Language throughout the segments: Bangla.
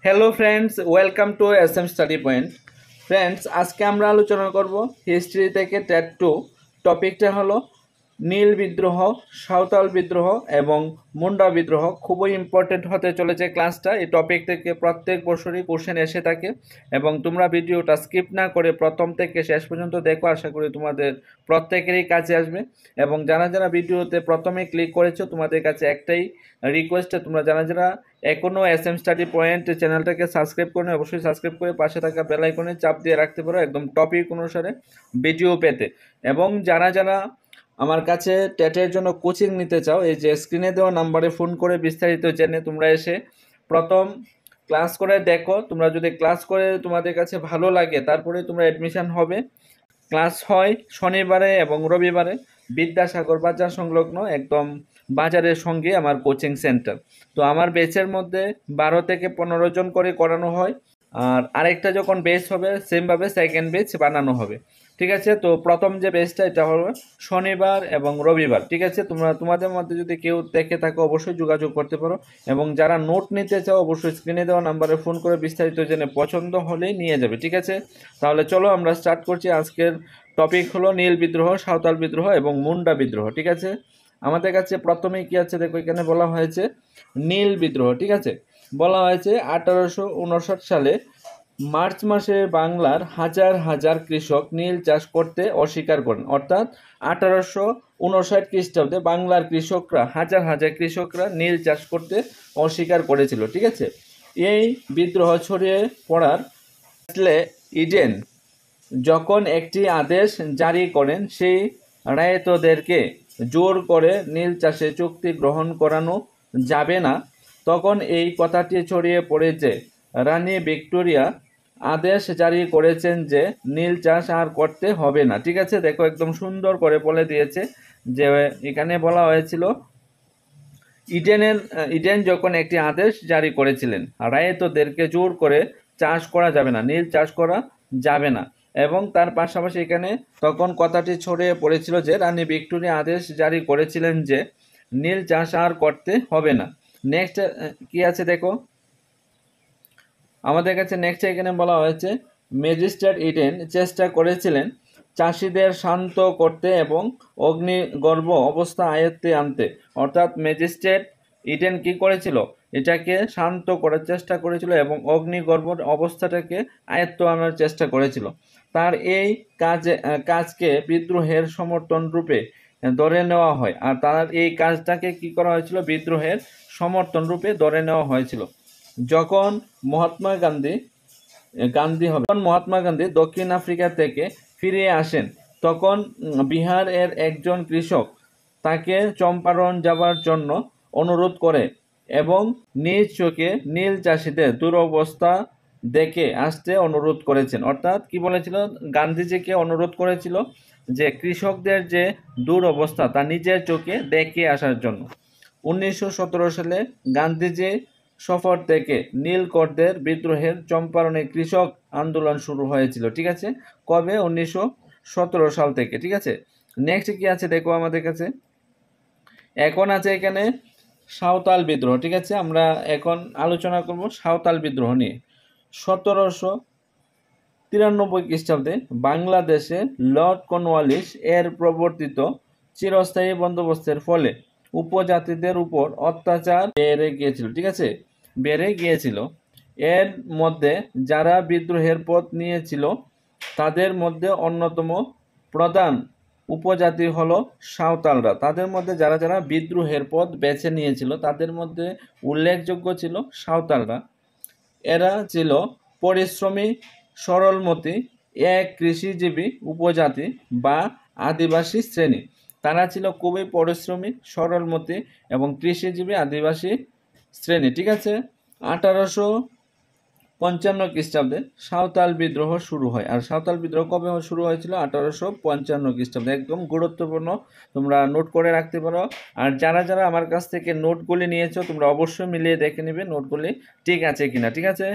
Hello friends, welcome to SM study point. Friends, আজকে আমরা আলোচনা করব হিস্ট্রি থেকে টেট 2। টপিকটা হলো নীল বিদ্রোহ, সাঁওতাল বিদ্রোহ এবং মুন্ডা বিদ্রোহ। খুবই ইম্পর্টেন্ট হতে চলেছে ক্লাসটা। এই টপিক থেকে প্রত্যেক বছরই কোশ্চেন এসে থাকে এবং তোমরা ভিডিওটা স্কিপ না করে প্রথম থেকে শেষ পর্যন্ত দেখো। আশা করি তোমাদের প্রত্যেকেরই কাছে আসবে। এবং যারা যারা ভিডিওতে প্রথমে ক্লিক করেছো, তোমাদের কাছে একটাই রিকোয়েস্ট, তোমরা যারা যারা এখনও SM স্টাডি পয়েন্ট চ্যানেলটাকে সাবস্ক্রাইব করে অবশ্যই সাবস্ক্রাইব করে পাশে থাকা বেল আইকনে চাপ দিয়ে রাখতে পারো একদম টপিক অনুসারে ভিডিও পেতে। এবং যারা যারা আমার কাছে টেটের জন্য কোচিং নিতে চাও, এই যে স্ক্রিনে দেওয়া নাম্বারে ফোন করে বিস্তারিত জেনে তোমরা এসে প্রথম ক্লাস করে দেখো। তোমরা যদি ক্লাস করে তোমাদের কাছে ভালো লাগে, তারপরে তোমরা অ্যাডমিশন হবে। ক্লাস হয় শনিবারে এবং রবিবারে, বিদ্যাসাগর বাজার সংলগ্ন একদম বাজারের সঙ্গে আমার কোচিং সেন্টার। তো আমার ব্যাচের মধ্যে 12 থেকে 15 জন করে করানো হয়, আর আরেকটা যখন ব্যাচ হবে সেমভাবে সেকেন্ড ব্যাচ বানানো হবে। ঠিক আছে, তো প্রথম যে ব্যাচটা এটা হলো শনিবার এবং রবিবার। ঠিক আছে, তোমাদের মধ্যে যদি কেউ দেখে থাকো অবশ্যই যোগাযোগ করতে পারো। এবং যারা নোট নিতে চাও অবশ্যই স্ক্রিনে দেওয়া নাম্বারে ফোন করে বিস্তারিত জেনে পছন্দ হলেই নিয়ে যাবে। ঠিক আছে, তাহলে চলো আমরা স্টার্ট করছি। আজকের টপিক হলো নীল বিদ্রোহ, সাঁওতাল বিদ্রোহ এবং মুন্ডা বিদ্রোহ। ঠিক আছে, আমাদের কাছে প্রথমেই কি আছে দেখো, এখানে বলা হয়েছে নীল বিদ্রোহ। ঠিক আছে, বলা হয়েছে 1859 সালে মার্চ মাসে বাংলার হাজার হাজার কৃষক নীল চাষ করতে অস্বীকার করেন। অর্থাৎ 1859 খ্রিস্টাব্দে বাংলার কৃষকরা, হাজার হাজার কৃষকরা নীল চাষ করতে অস্বীকার করেছিল। ঠিক আছে, এই বিদ্রোহ ছড়িয়ে পড়ার ইডেন যখন একটি আদেশ জারি করেন, সেই রায়তদেরকে জোর করে নীল চাষে চুক্তি গ্রহণ করানো যাবে না, তখন এই কথাটি ছড়িয়ে পড়ে যে রানী ভিক্টোরিয়া আদেশ জারি করেছেন যে নীল চাষ আর করতে হবে না। ঠিক আছে, দেখো একদম সুন্দর করে বলে দিয়েছে যে এখানে বলা হয়েছিল ইডেন যখন একটি আদেশ জারি করেছিলেন, রায়তদেরকে জোর করে চাষ করা যাবে না, নীল চাষ করা যাবে না। এবং তার পাশাপাশি এখানে তখন কথাটি ছড়িয়ে পড়েছিল যে রানী ভিক্টোরিয়া আদেশ জারি করেছিলেন যে নীল চাষ আর করতে হবে না। নেক্সট কি আছে দেখো, আমাদের কাছে নেক্সট এখানে বলা হয়েছে ম্যাজিস্ট্রেট ইডেন চেষ্টা করেছিলেন চাষিদের শান্ত করতে এবং অগ্নিগর্ভ অবস্থা আয়ত্তে আনতে। অর্থাৎ ম্যাজিস্ট্রেট ইডেন কি করেছিল, এটাকে শান্ত করার চেষ্টা করেছিল এবং অগ্নিগর্ভ অবস্থাটাকে আয়ত্ত আনার চেষ্টা করেছিল। তার এই কাজকে বিদ্রোহের সমর্থন রূপে ধরে নেওয়া হয়। আর তার এই কাজটাকে কি করা হয়েছিল, বিদ্রোহের সমর্থন রূপে ধরে নেওয়া হয়েছিল। যখন মহাত্মা গান্ধী দক্ষিণ আফ্রিকা থেকে ফিরে আসেন, তখন বিহারের একজন কৃষক তাকে চম্পারণ যাবার জন্য অনুরোধ করে এবং নিজ চোখে নীল চাষিদের দুরবস্থা দেখে আসতে অনুরোধ করেছেন। অর্থাৎ কি বলেছিল, গান্ধীজিকে অনুরোধ করেছিল যে কৃষকদের যে দুরবস্থা তা নিজের চোখে দেখে আসার জন্য। 1917 সালে গান্ধীজি সফর থেকে নীলকরদের বিদ্রোহের চম্পারণে কৃষক আন্দোলন শুরু হয়েছিল। ঠিক আছে, কবে, 1917 সাল থেকে। ঠিক আছে, নেক্সট কি আছে দেখো, আমাদের কাছে এখন আছে এখানে সাঁওতাল বিদ্রোহ। ঠিক আছে, আমরা এখন আলোচনা করব সাঁওতাল বিদ্রোহ নিয়ে। 1793 খ্রিস্টাব্দে বাংলাদেশে লর্ড কর্নওয়ালিস এর প্রবর্তিত চিরস্থায়ী বন্দোবস্তের ফলে উপজাতিদের উপর অত্যাচার বেড়ে গিয়েছিল। ঠিক আছে, বেড়ে গিয়েছিল। এর মধ্যে যারা বিদ্রোহের পথ নিয়েছিল তাদের মধ্যে অন্যতম প্রধান উপজাতি হলো সাঁওতালরা। তাদের মধ্যে যারা যারা বিদ্রোহের পথ বেছে নিয়েছিল তাদের মধ্যে উল্লেখযোগ্য ছিল সাঁওতালরা। এরা ছিল পরিশ্রমী, সরলমতি, এক কৃষিজীবী উপজাতি বা আদিবাসী শ্রেণী। তারা ছিল খুবই পরিশ্রমী, সরলমতি এবং কৃষিজীবী আদিবাসী শ্রেণী। ঠিক আছে, 1855 খ্রিস্টাব্দে সাঁওতাল বিদ্রোহ শুরু হয়। আর সাঁওতাল বিদ্রোহ কবে শুরু হয়েছিল, 1855 খ্রিস্টাব্দে। একদম গুরুত্বপূর্ণ, তোমরা নোট করে রাখতে পারো। আর যারা যারা আমার কাছ থেকে নোটগুলি নিয়েছো তোমরা অবশ্যই মিলিয়ে দেখে নিবে নোটগুলি ঠিক আছে কিনা। ঠিক আছে,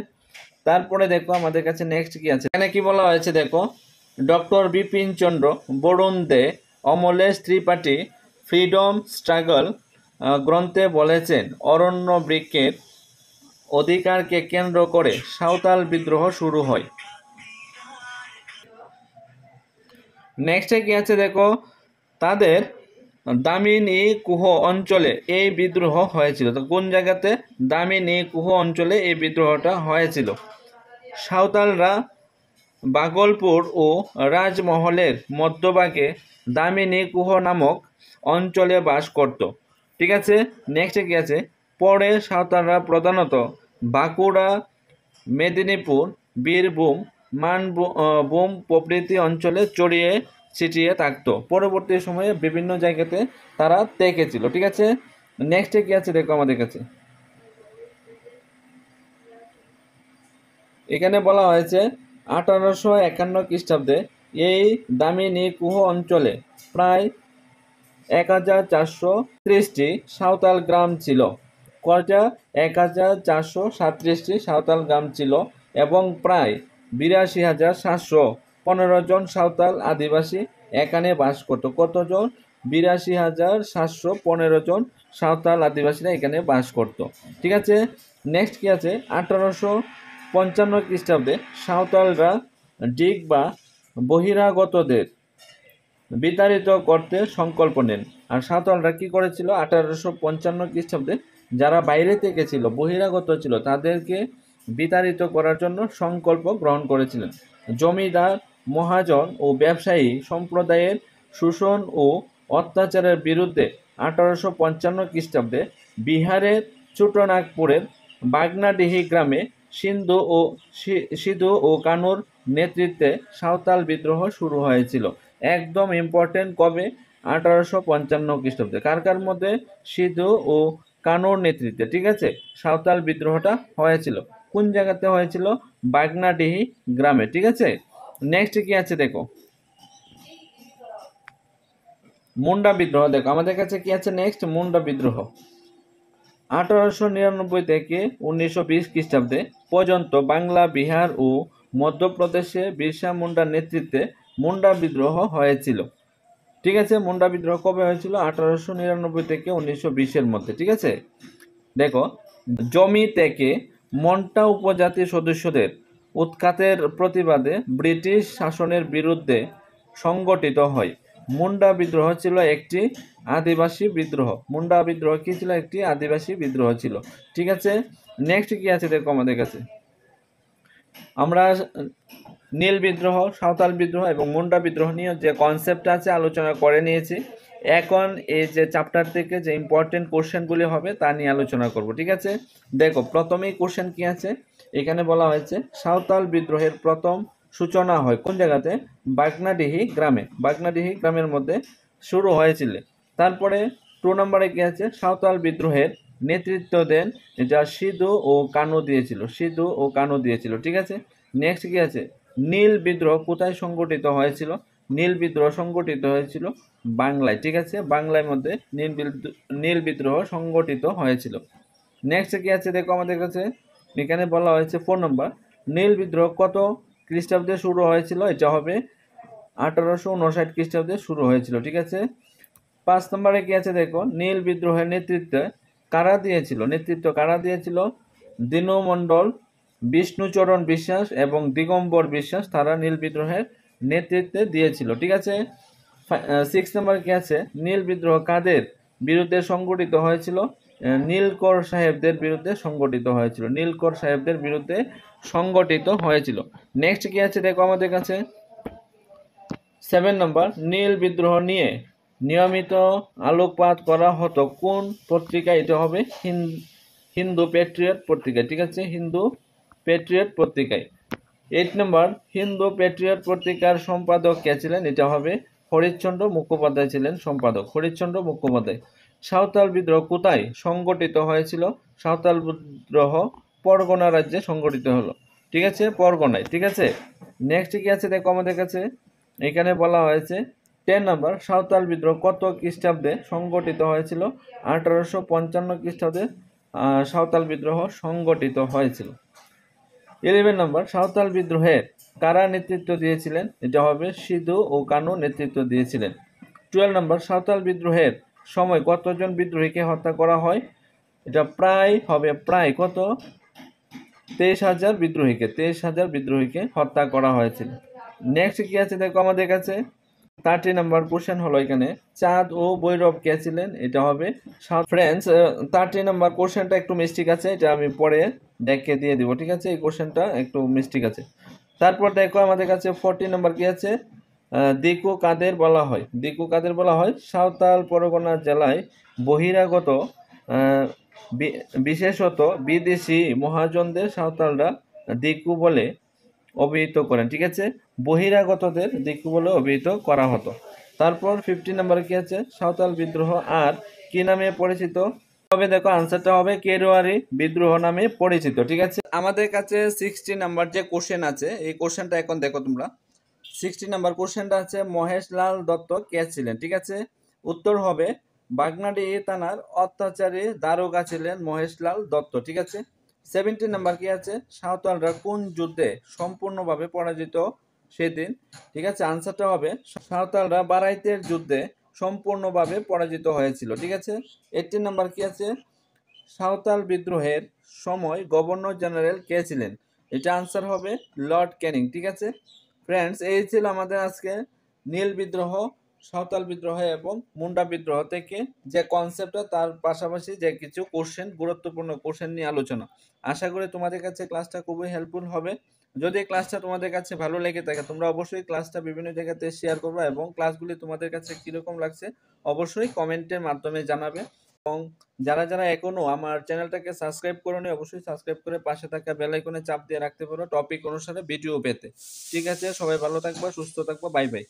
তারপরে দেখো আমাদের কাছে নেক্সট কি আছে, এখানে কি বলা হয়েছে দেখো, ডক্টর বিপিন চন্দ্র বরুণ দে, অমলেশ ত্রিপাঠী ফ্রিডম স্ট্রাগল গ্রন্থে বলেছেন অরণ্য বৃক্ষের অধিকারকে কেন্দ্র করে সাঁওতাল বিদ্রোহ শুরু হয়। নেক্সটে কি আছে দেখো, তাদের দামিনী কুহ অঞ্চলে এই বিদ্রোহ হয়েছিল। তো কোন জায়গাতে? দামিনী কুহ অঞ্চলে এই বিদ্রোহটা হয়েছিল। সাঁওতালরা বাগলপুর ও রাজমহলের মধ্যভাগে দামিনী কুহ নামক অঞ্চলে বাস করত। ঠিক আছে, নেক্সটে কি আছে, পরে সাঁওতালরা প্রধানত বাঁকুড়া, মেদিনীপুর, বীরভূম, মানভূম প্রভৃতি অঞ্চলে ছড়িয়ে ছিটিয়ে থাকতো। পরবর্তী সময়ে বিভিন্ন জায়গাতে তারা থেকেছিল। ঠিক আছে, নেক্সটে কি আছে দেখো আমাদের কাছে, এখানে বলা হয়েছে 1851 খ্রিস্টাব্দে এই দামিনী কুহ অঞ্চলে প্রায় 1437টি সাঁওতাল গ্রাম ছিল। কয়টা? 1437টি সাঁওতাল গ্রাম ছিল এবং প্রায় 82,715 জন সাঁওতাল আদিবাসী এখানে বাস করত। কতজন? 82,715 জন সাঁওতাল আদিবাসীরা এখানে বাস করত। ঠিক আছে, নেক্সট কি আছে, 1855 খ্রিস্টাব্দে সাঁওতালরা ডিগ বা বহিরাগতদের বিতাড়িত করতে সংকল্প নেন। আর সাঁওতালরা কি করেছিল? 1855 খ্রিস্টাব্দে যারা বাইরে থেকে ছিল, বহিরাগত ছিল, তাদেরকে বিতাড়িত করার জন্য সংকল্প গ্রহণ করেছিলেন। জমিদার, মহাজন ও ব্যবসায়ী সম্প্রদায়ের শোষণ ও অত্যাচারের বিরুদ্ধে 1855 খ্রিস্টাব্দে বিহারের ছোটনাগপুরের বাগনাডিহি গ্রামে সিধু ও কানুর নেতৃত্বে সাঁওতাল বিদ্রোহ শুরু হয়েছিল। একদম ইম্পর্টেন্ট, কবে? 1855 খ্রিস্টাব্দে। কার কার মধ্যে? সিধু ও কানুর নেতৃত্বে। ঠিক আছে, সাঁওতাল বিদ্রোহটা হয়েছিল। কোন জায়গাতে হয়েছিল? বাগনাডিহি গ্রামে। ঠিক আছে, নেক্সট কি আছে দেখো, মুন্ডা বিদ্রোহ। দেখো আমাদের কাছে কি আছে নেক্সট, মুন্ডা বিদ্রোহ। 1899 থেকে 1920 খ্রিস্টাব্দে পর্যন্ত বাংলা, বিহার ও মধ্যপ্রদেশে বিরসা মুন্ডার নেতৃত্বে মুন্ডা বিদ্রোহ হয়েছিল। ঠিক আছে, মুন্ডা বিদ্রোহ কবে হয়েছিল? 1899 থেকে 1920-এর মধ্যে। ঠিক আছে, দেখো, জমি থেকে মন্টা উপজাতির সদস্যদের উৎখাতের প্রতিবাদে ব্রিটিশ শাসনের বিরুদ্ধে সংগঠিত হয়। মুন্ডা বিদ্রোহ ছিল একটি আদিবাসী বিদ্রোহ। মুন্ডা বিদ্রোহ কি ছিল? একটি আদিবাসী বিদ্রোহ ছিল। ঠিক আছে, নেক্সট কি আছে দেখো আমাদের কাছে, আমরা নীল বিদ্রোহ, সাঁওতাল বিদ্রোহ এবং মুন্ডা বিদ্রোহ নিয়ে যে কনসেপ্ট আছে আলোচনা করে নিয়েছি। এখন এই যে চ্যাপ্টার থেকে যে ইম্পর্টেন্ট কোশ্চেনগুলি হবে তা নিয়ে আলোচনা করব। ঠিক আছে, দেখো প্রথমেই কোশ্চেন কি আছে, এখানে বলা হয়েছে সাঁওতাল বিদ্রোহের প্রথম সূচনা হয় কোন জায়গাতে? বাগনাডিহি গ্রামে। বাগনাডিহি গ্রামের মধ্যে শুরু হয়েছিল। তারপরে 2 নম্বরে কি আছে, সাঁওতাল বিদ্রোহের নেতৃত্ব দেন যা সিধু ও কানু দিয়েছিল। সিধু ও কানু দিয়েছিল। ঠিক আছে, নেক্সট কি আছে, নীল বিদ্রোহ কোথায় সংগঠিত হয়েছিল? নীল বিদ্রোহ সংগঠিত হয়েছিল বাংলায়। ঠিক আছে, বাংলার মধ্যে নীল বিদ্রোহ সংগঠিত হয়েছিল। নেক্সট কি আছে দেখো আমাদের কাছে, এখানে বলা হয়েছে 4 নম্বর, নীল বিদ্রোহ কত খ্রিস্টাব্দে শুরু হয়েছিল? এটা হবে 1859 খ্রিস্টাব্দে শুরু হয়েছিল। ঠিক আছে, 5 নম্বরে কি আছে দেখো, নীল বিদ্রোহের নেতৃত্ব কারা দিয়েছিল? দীনু মণ্ডল, বিষ্ণুচরণ বিশ্বাস এবং দিগম্বর বিশ্বাস, তারা নীল বিদ্রোহের নেতৃত্বে দিয়েছিল। ঠিক আছে, 6 নম্বর কি আছে, নীল বিদ্রোহ কাদের বিরুদ্ধে সংগঠিত হয়েছিল? নীলকর সাহেবদের বিরুদ্ধে সংগঠিত হয়েছিল। নীলকর সাহেবদের বিরুদ্ধে সংগঠিত হয়েছিল। নেক্সট কি আছে দেখো আমাদের কাছে, 7 নম্বর, নীল বিদ্রোহ নিয়ে নিয়মিত আলোকপাত করা হতো কোন পত্রিকায়? এটা হবে হিন্দু প্যাট্রিয়ট পত্রিকায়। ঠিক আছে, হিন্দু প্যাট্রিয়ট পত্রিকায়। 8 নম্বর, হিন্দু প্যাট্রিয়ট পত্রিকার সম্পাদক কে ছিলেন? এটা হবে হরিশ্চন্দ্র মুখোপাধ্যায় ছিলেন সম্পাদক, হরিশ্চন্দ্র মুখোপাধ্যায়। সাঁওতাল বিদ্রোহ কোথায় সংগঠিত হয়েছিল? সাঁওতাল বিদ্রোহ পরগনা রাজ্যে সংগঠিত হলো। ঠিক আছে, পরগনায়। ঠিক আছে, নেক্সট কি আছে দেখো আমাদের কাছে, এখানে বলা হয়েছে 10 নম্বর, সাঁওতাল বিদ্রোহ কত খ্রিস্টাব্দে সংগঠিত হয়েছিল? 1855 খ্রিস্টাব্দে সাঁওতাল বিদ্রোহ সংগঠিত হয়েছিল। 11 নম্বর, সাঁওতাল বিদ্রোহের কারা নেতৃত্ব দিয়েছিলেন? এটা হবে সিধু ও কানু নেতৃত্ব দিয়েছিলেন। 12 নম্বর, সাঁওতাল বিদ্রোহের সময় কতজন বিদ্রোহীকে হত্যা করা হয়? এটা প্রায় হবে, প্রায় কত? 23,000 বিদ্রোহীকে হত্যা করা হয়েছিল। নেক্সট কি আছে দেখো আমাদের কাছে 30 নাম্বার কোশ্চেন হলো এখানে চাঁদ ও ভৈরব কে ছিলেন, এটা হবে ফ্রেন্ডস। 30 নাম্বার কোশ্চেনটা একটু মিস্টেক আছে, এটা আমি পরে দেখে দিয়ে দিব, ঠিক আছে। এই কোশ্চেনটা একটু মিস্টেক আছে। তারপর দেখো আমাদের কাছে 40 নাম্বার কি আছে, দিকু কাদের বলা হয়, সাঁওতাল পরগনা জেলায় বহিরাগত বিশেষত বিদেশি মহাজনদের সাঁওতালরা দিকু বলে অভিহিত করেন, ঠিক আছে। বহিরাগতদের দিকু বলে অভিহিত করা হতো। তারপর 50 নাম্বার কি আছে, সাঁওতাল বিদ্রোহ আর কি নামে পরিচিত হবে, দেখো আনসারটা হবে কেরোয়ারি বিদ্রোহ নামে পরিচিত, ঠিক আছে। আমাদের কাছে 60 নাম্বার যে কোশ্চেন আছে, এই কোশ্চেনটা এখন দেখো তোমরা। 60 নাম্বার কোশ্চেনটা আছে মহেশলাল দত্ত কে ছিলেন, ঠিক আছে। উত্তর হবে বাগনাডি থানার অত্যাচারী দারোগা ছিলেন মহেশলাল দত্ত, ঠিক আছে। 70 নাম্বার কি আছে, সাঁওতালরা কোন যুদ্ধে সম্পূর্ণভাবে পরাজিত সেদিন, ঠিক আছে। আনসারটা হবে সাঁওতালরা বারাইতের যুদ্ধে সম্পূর্ণভাবে পরাজিত হয়েছিল, ঠিক আছে। 80 নাম্বার কি আছে, সাঁওতাল বিদ্রোহের সময় গভর্নর জেনারেল কে ছিলেন, এটা আনসার হবে লর্ড ক্যানিং, ঠিক আছে। ফ্রেন্ডস, এই ছিল আমাদের আজকে নীল বিদ্রোহ, সাঁওতাল বিদ্রোহ এবং মুন্ডা বিদ্রোহ থেকে যে কনসেপ্টটা, তার পাশাপাশি যে কিছু কোশ্চেন, গুরুত্বপূর্ণ কোশ্চেন নিয়ে আলোচনা। আশা করি তোমাদের কাছে ক্লাসটা খুবই হেল্পফুল হবে। যদি ক্লাসটা তোমাদের কাছে ভালো লেগে থাকে, তোমরা অবশ্যই ক্লাসটা বিভিন্ন জায়গাতে শেয়ার করবে এবং ক্লাসগুলি তোমাদের কাছে কীরকম লাগছে অবশ্যই কমেন্টের মাধ্যমে জানাবে। এবং যারা যারা এখনো আমার চ্যানেলটাকে সাবস্ক্রাইব করোনি, অবশ্যই সাবস্ক্রাইব করে পাশে থাকা বেল আইকনে চাপ দিয়ে রাখতে পারো টপিক অনুসারে ভিডিও পেতে, ঠিক আছে। সবাই ভালো থাকবা, সুস্থ থাকবা, বাই বাই।